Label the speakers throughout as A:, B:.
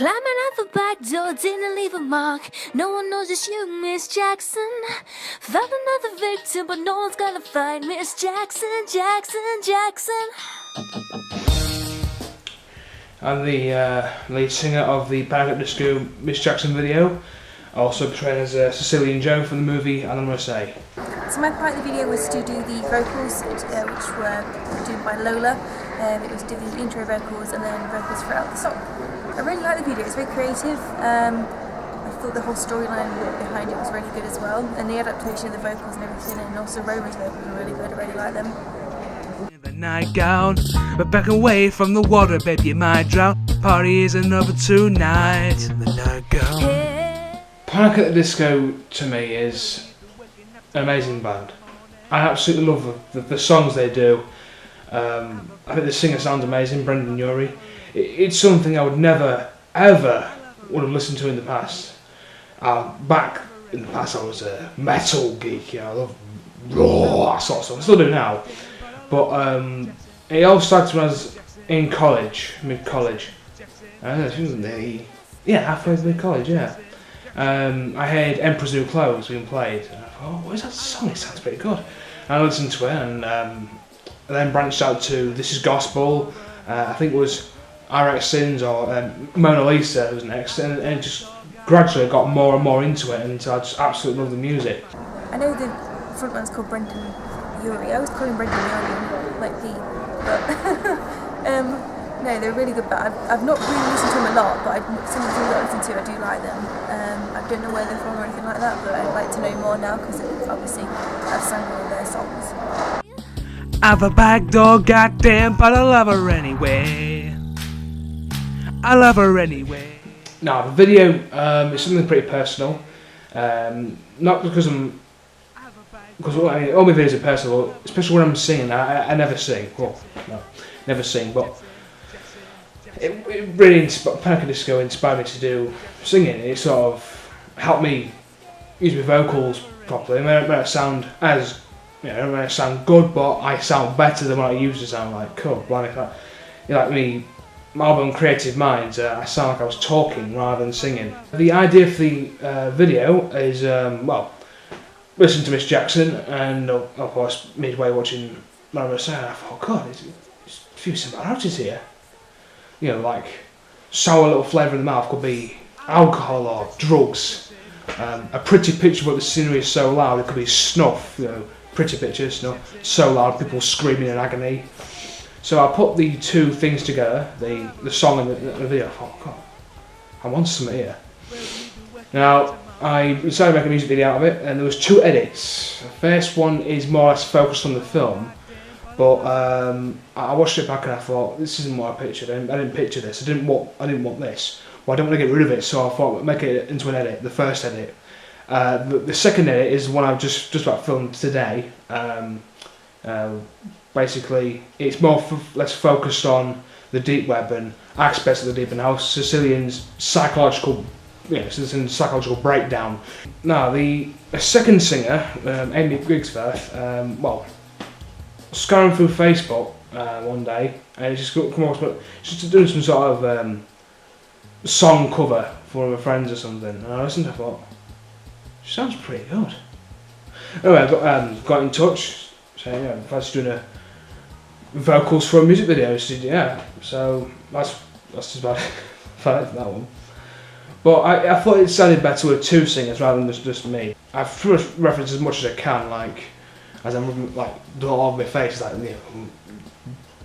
A: Climbing out the back door, didn't leave a mark. No one knows it's you, Miss Jackson. Found another victim, but no one's gonna find Miss Jackson, Jackson, Jackson.
B: I'm the lead singer of the Panic at the Disco Miss Jackson video, also portrayed as Sicilian Joe from the movie And I'm Gonna Say.
C: So my part of the video was to do the vocals, which were done by Lola. It was to do the intro vocals and then vocals throughout the song. I really liked the video, it's very creative. I thought the whole storyline behind it was really good as well, and the adaptation of the vocals and everything, and also Roman's vocals were really good. I really liked them.
D: The nightgown, but back away from the water, baby, you might drown. Party is another tonight. The nightgown.
B: Panic at the Disco to me is an amazing band. I absolutely love the songs they do. I think the singer sounds amazing, Brendan Urie. It's something I would never, ever would have listened to in the past. Back in the past I was a metal geek, I love raw sort of stuff, I still do now. But it all started when I was in college, mid-college. Halfway through college, yeah. I heard Emperor's New Clothes being played, and I thought, oh, what is that song? It sounds pretty good. And I listened to it, and then branched out to This Is Gospel. I think it was RX Sins or Mona Lisa was next, and it just gradually got more and more into it, and so I just absolutely love the music.
C: I know the frontman's called Brendan Urie. I always call him Brendan Urie, like Pete, but no, they're really good. But I've not really listened to them a lot, but some of the things I listen to, I do like them. I don't know where they're from or anything like that, but I'd like to know more now because obviously I've sang all of their songs.
D: I have a back door, goddamn, but I love her anyway. I love her anyway.
B: Now the video is something pretty personal. Not because all my videos are personal, especially when I'm singing. I never sing. Well, no, never sing. But it really Panic at the Disco inspired me to do singing. It sort of helped me use my vocals properly. It may not sound as it may sound good, but I sound better than what I used to sound like. Cool, blimey, like me. My album Creative Minds, I sound like I was talking rather than singing. The idea for the video is, listen to Miss Jackson, and of course midway watching what I'm going to say, I thought, God, there's a few similarities here. Like sour little flavour in the mouth could be alcohol or drugs. A pretty picture, but the scenery is so loud, it could be snuff. Pretty pictures, snuff, so loud, people screaming in agony. So I put the two things together, the song and the video. I thought, God, I want something here. Now, I decided to make a music video out of it, and there was two edits. The first one is more or less focused on the film, but I watched it back and I thought, this isn't what I pictured. I didn't picture this. I didn't want this. Well, I don't want to get rid of it, so I thought, make it into an edit. The first edit. The second edit is one I've just about filmed today. Basically, it's more less focused on the deep web and aspects of the deep and how Sicilian's psychological breakdown. Now, the second singer, Aimee Griggs-Firth, scrolling through Facebook one day, and she's come across, she's doing some sort of song cover for one of her friends or something. And I listened to her, I thought, she sounds pretty good. Anyway, I got in touch, saying, if I was doing vocals for a music video, she said, yeah. So that's just about it for that one. But I thought it sounded better with two singers rather than just me. I've referenced as much as I can, like as I'm doing all of my face, like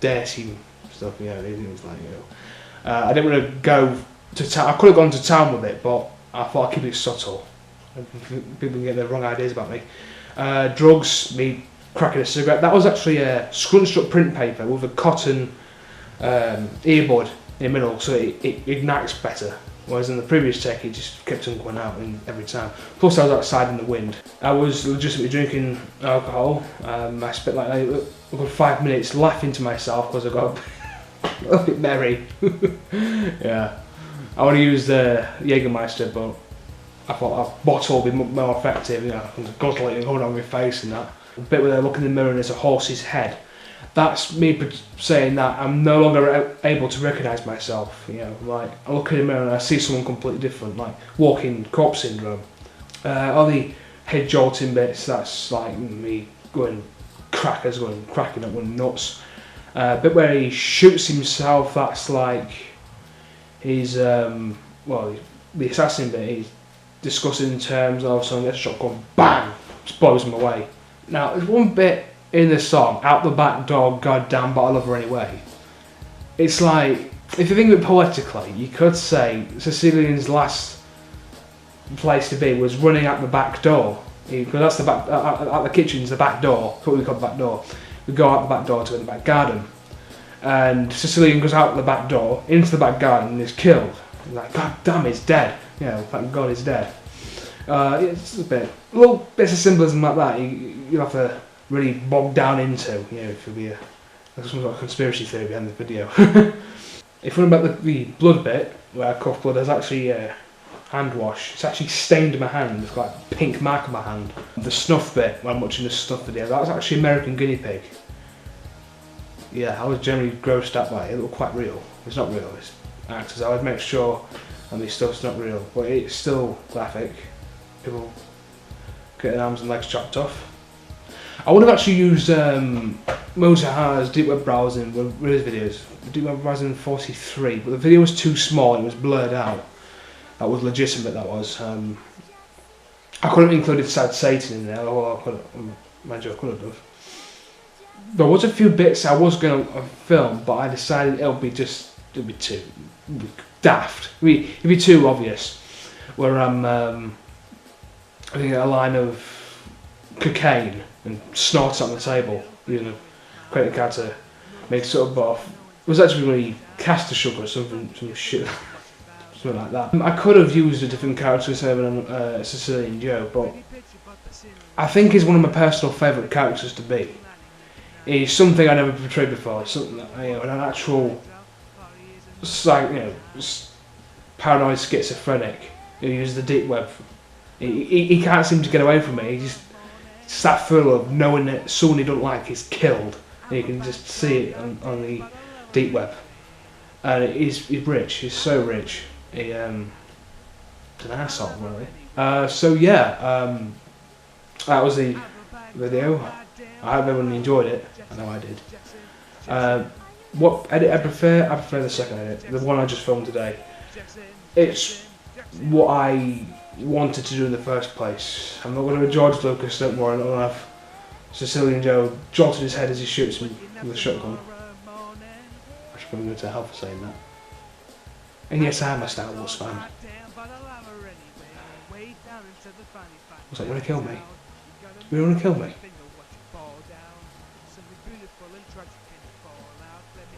B: dirty stuff. Things like I didn't want to go to town. I could have gone to town with it, but I thought I'd keep it subtle. People can get the wrong ideas about me. Drugs, me cracking a cigarette. That was actually a scrunched up print paper with a cotton earbud in the middle, so it ignites better. Whereas in the previous take, it just kept on going out every time. Plus, I was outside in the wind. I was legitimately drinking alcohol. I spent like a good 5 minutes laughing to myself because I got a little bit merry. Yeah, I would have used the Jägermeister, but I thought a bottle would be more effective. Guzzle it and hold on my face and that. The bit where they look in the mirror and there's a horse's head. that's me saying that I'm no longer able to recognise myself. You know, like I look in the mirror and I see someone completely different, like walking corpse syndrome. All the head jolting bits, that's like me going cracking up, going nuts. Bit where he shoots himself, that's like he's well, the assassin bit. He's discussing in terms of someone gets a shotgun, bang, just blows him away. Now, there's one bit in the song, "Out the back door, goddamn, but I love her anyway." It's like, if you think of it poetically, you could say Sicilian's last place to be was running out the back door, because that's the back. At the kitchen's the back door. That's what we call the back door. We go out the back door to the back garden, and Sicilian goes out the back door into the back garden and is killed. And like, God damn, he's dead. You know, thank God he's dead. It's a little bits of symbolism like that. You have to really bog down into, you know, if it'll be some sort of conspiracy theory behind the video. If you remember about the blood bit, where I cough blood, there's actually a hand wash. It's actually stained my hand. It's got like a pink mark on my hand. The snuff bit, when I'm watching the snuff video, that's actually American guinea pig. Yeah, I was generally grossed out by it. It looked quite real. It's not real, it's actors. I would make sure and this stuff's not real, but it's still graphic. People get their arms and legs chopped off. I would have actually used Mozart's deep web browsing with his videos. Deep web browsing 43, but the video was too small and it was blurred out. That was legitimate, that was. I could have included Sad Satan in there, or I could have done. There was a few bits I was going to film, but I decided it'll be too daft. It'd be too obvious. Where I'm I think a line of cocaine and snorts on the table, using a credit card to make sort of off. It was actually really caster sugar or some shit, something like that. I could have used a different character instead of a Sicilian Joe, but I think he's one of my personal favourite characters to be. He's something I never portrayed before. Something that, you know, an actual, like, you know, paranoid schizophrenic who uses the deep web. He can't seem to get away from it. He's just that full of knowing that someone he don't like is killed. And you can just see it on the deep web. And he's rich. He's so rich. He's an asshole, really. So yeah, that was the video. I hope everyone enjoyed it. I know I did. What edit I prefer? I prefer the second edit, the one I just filmed today. It's what I wanted to do in the first place. I'm not going to George Lucas, don't worry, I'm not going to have Sicilian Joe jolted his head as he shoots me with a shotgun. I should probably go to hell for saying that. And yes, I am a Star Wars fan. What's that, you want to kill me? You want to kill me?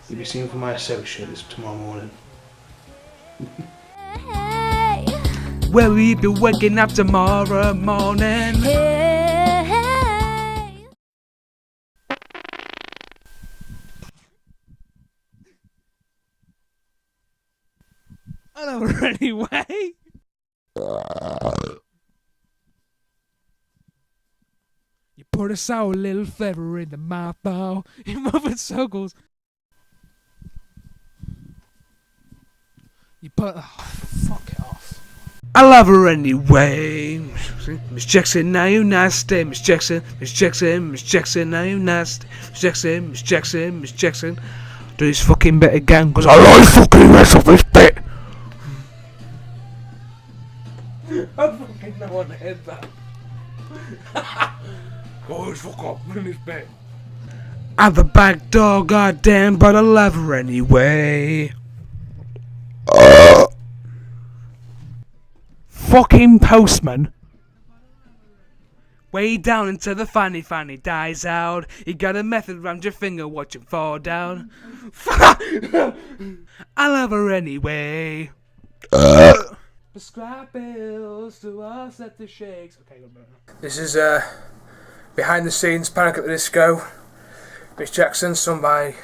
B: You'll be seeing from my associates tomorrow morning.
D: Where we be waking up tomorrow morning. I love her anyway. You put a sour little flavor in the mouth, though. You move in circles. You put. Oh, fuck it off. I love her anyway. Miss Jackson, now you nasty. Miss Jackson, Miss Jackson, Miss Jackson, now you nasty. Miss Jackson, Miss Jackson, Miss Jackson. Do this fucking bit again, cause I like fucking rest of this bit. I fucking know I heard that. Oh, fuck up in this bit. At the back door, goddamn, but I love her anyway. Fucking postman. Way down until the fanny dies out. You got a method round your finger, watch it fall down. I love her anyway. Prescribe pills to offset the shakes. Okay, this is behind the scenes Panic at the Disco. Miss Jackson, sung by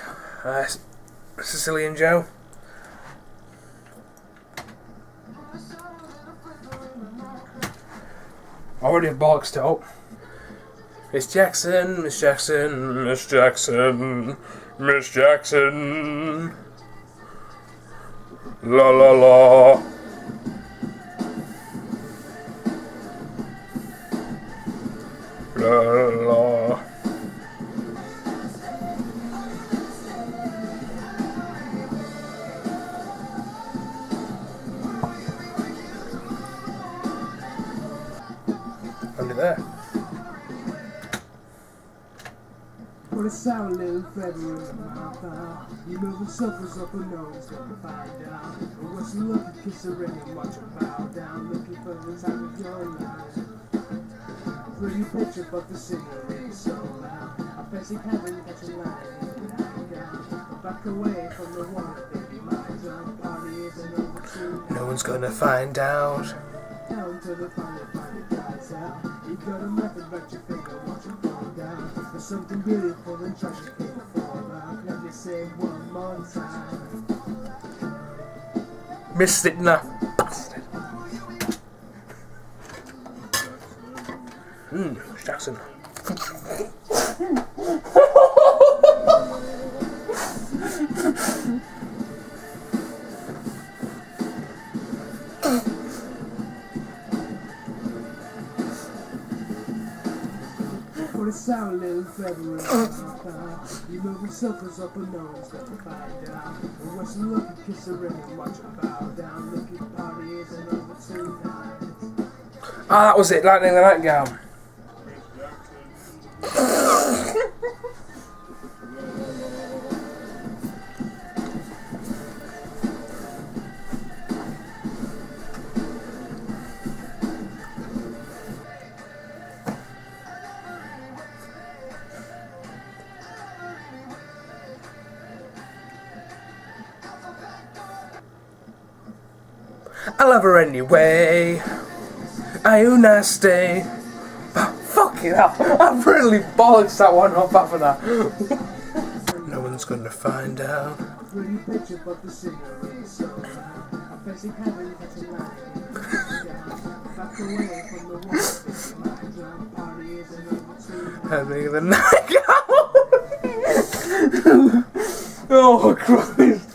D: Sicilian Joe. I already have bollocks to up. Miss Jackson, Miss Jackson, Miss Jackson, Miss Jackson. La la la. La la. Under there.
B: Put a sour little feather in my mouth. You know the suffers up her nose, let me find out. But what's the lucky kiss her ring and watch her bow down, looking for the time of your life. Pretty picture, but the singer is so loud. I fancy having catch a line in the nightgown. Back away from the one, baby, my drunk party is another two.
D: No one's gonna find out.
B: Down to the final guys out. You got a method, but your finger, watch it fall down. There's something beautiful and tragic in the fallout. Let me say one more time.
D: Missed it now. Bastard. Jackson.
B: Put a sour little feather in my mouth. You know the suffers up her nose, let me find out. And what's the lucky kiss her ring and watch her bow down. Looking party is another 2 nights.
D: Ah, that was it. Lightning in the Nightgown. I love her anyway. Are you nasty? Oh, fucking hell. I've really bollocks that one up after that. No one's gonna find out.
B: Pretty picture, but the singer is so loud. I fancy having catch a line in the nightgown. Back away from the one, baby, my drunk party is another 2 nights.
D: Having the Nightgown. Oh, Christ.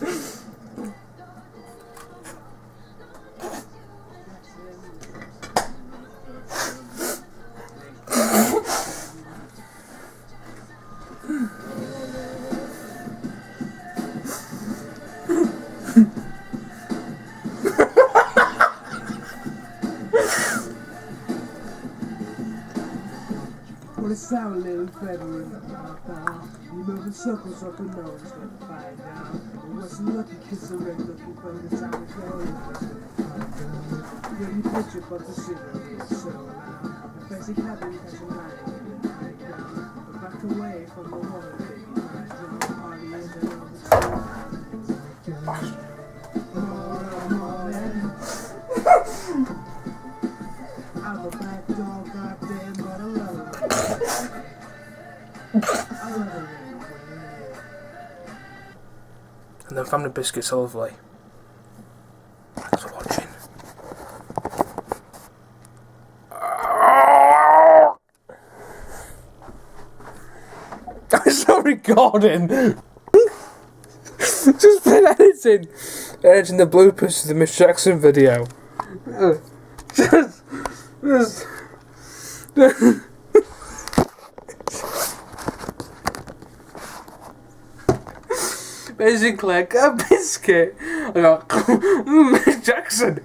B: Put a sour little feather in my mouth. You know the circles up her nose, let me find out. And what's the lucky kiss her ring, looking for the time of your life. Pretty picture, but the singer is so loud. I fancy having catch a line in the nightgown. But back away from the water, baby, my drunk party is another 2 nights. More than I'm a back door, goddamn, but I love her. I love her anyway.
D: And then Family Biscuits are lovely. Thanks for watching. I'm still recording. Just been editing the bloopers to the Miss Jackson video. Basically, I got a biscuit. I go, Miss Jackson.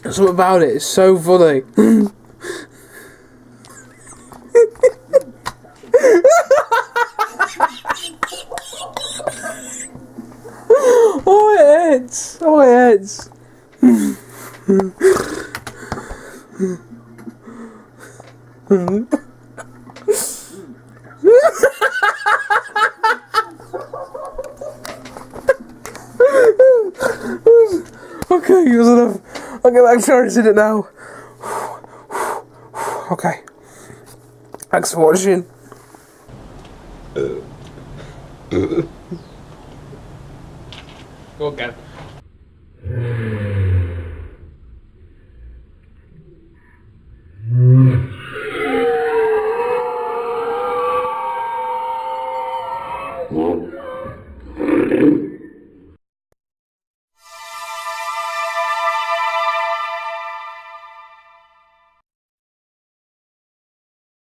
D: Something about it, it's so funny. Oh, it hurts. Oh, it hurts. Okay, it was enough. I'll get back started it now. Okay. Thanks for watching.
B: Go again.